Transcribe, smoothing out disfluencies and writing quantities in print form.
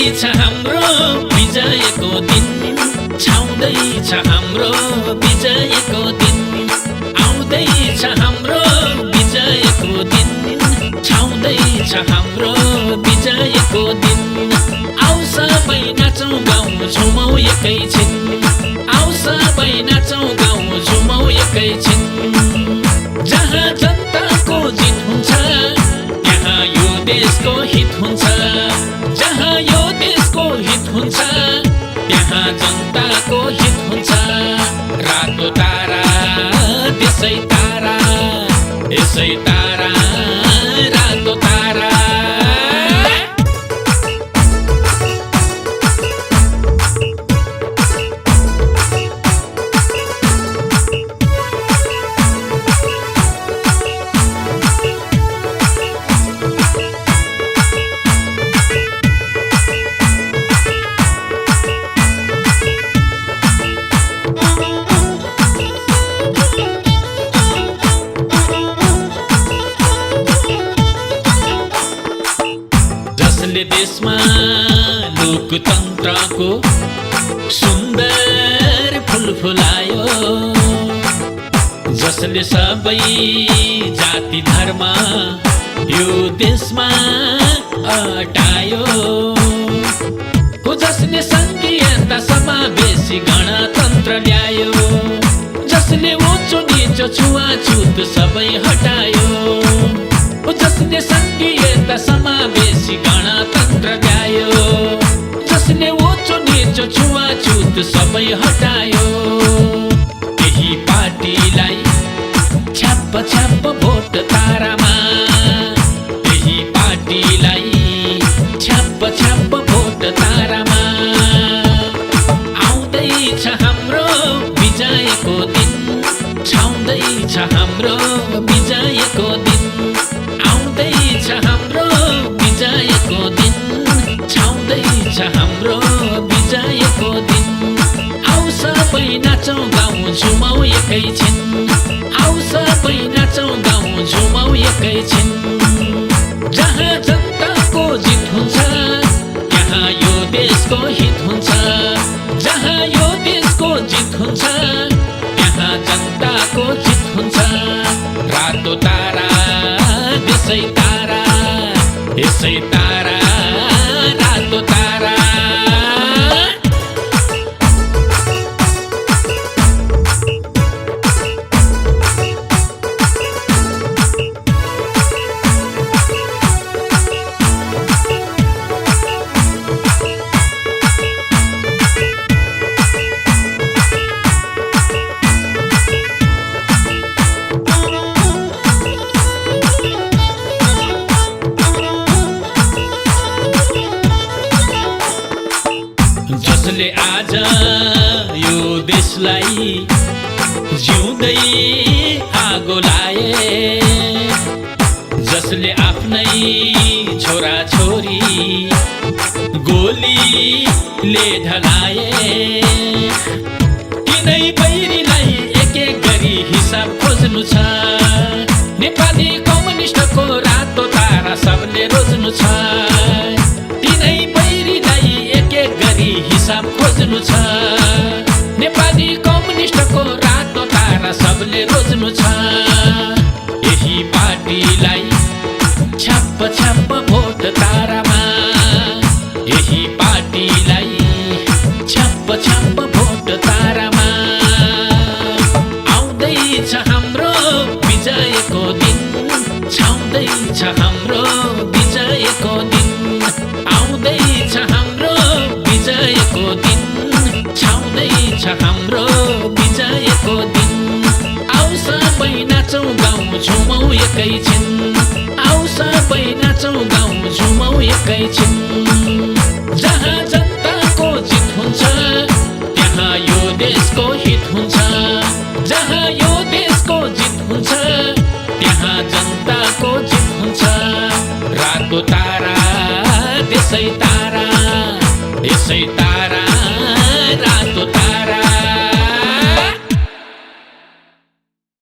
आउँदैछ हाम्रो विजयको दिन, छाउँदैछ हाम्रो विजयको दिन, आउँदैछ हाम्रो विजयको दिन, छाउँदैछ हाम्रो विजयको दिन। आउ सबै नाचौँ गाउँ झुमौँ एकैछिन, आउ सबै नाचौँ गाउँ झुमौँ एकैछिन। जहाँ जनताको जित हुन्छ त्यहाँ यो देशको हित हुन्छ, जहाँ यो देशको हित हुन्छ त्यहाँ जनताको हित हुन्छ। रातो तारा त्यसै तारा, यसै तारा, रातो तारा। जसले देशमा लोकतन्त्रको सुन्दर फुल फुलायो, जसले सबै जाति धर्म यो देशमा अटायो, हो जसले संघीयता समावेशी गणतन्त्र ल्यायो, जसले उँचो निचो छुवाछुत सबै हटायो, जसले संघीयता समावेशी गणतन्त्र ल्यायो, जसले उँचो निचो छुवाछुत सबै हटायो। त्यही पार्टीलाई छ्याप्प छ्याप्प भोट तारामा, त्यही पार्टीलाई छ्याप्प छ्याप्प भोट तारामा। आउँदैछ हाम्रो विजयको दिन, छाउँदैछ हाम्रो विजयको दिन, आउँदैछ हाम्रो विजयको दिन, छाउँदैछ हाम्रो विजयको दिन। आउ सबै नाचौँ गाउँ झुमौँ एकैछिन, आउ सबै नाचौँ गाउँ झुमौँ एकैछिन। जहाँ जनताको जित हुन्छ त्यहाँ यो देशको हित हुन्छ, जहाँ यो देशको जित हुन्छ त्यहाँ जनताको जित हुन्छ। रातो तारा त्यसै तारा, यसै तारा, रातो तारा। जसले आज यो देशलाई जिउँदै आगो लाए, जसले आफ्नै छोरा छोरी गोलीले ढलाए, तिनै बैरीलाई एक एक गरी हिसाब खोज्नु छ। नेपाली कम्युनिस्टको रातो तारा सबले रोज्नु छ, तिनै बैरीलाई एक एक गरी हिसाब खोज्नु छ। नेपाली कम्युनिस्टको रातो तारा सबले रोज्नु छ। यही पार्टीलाई छ्याप्प छ्याप्प भोट तारामा, यही पार्टीलाई छ्याप्प छ्याप्प भोट तारामा। आउँदैछ हाम्रो विजयको दिन, छाउँदैछ हाम्रो विजयको दिन, आउँदैछ हाम्रो विजयको दिन, छाउँदैछ हाम्रो विजयको दिन। आउ सबै नाचौँ गाउँ झुमौँ एकैछिन, आउ सबै नाचौँ गाउँ झुमौँ एकैछिन। जहाँ जनताको जित हुन्छ त्यहाँ यो देशको हित हुन्छ, जहाँ यो देशको जित हुन्छ त्यहाँ जनताको जित हुन्छ। रातो तारा त्यसै तारा, यसै तारा,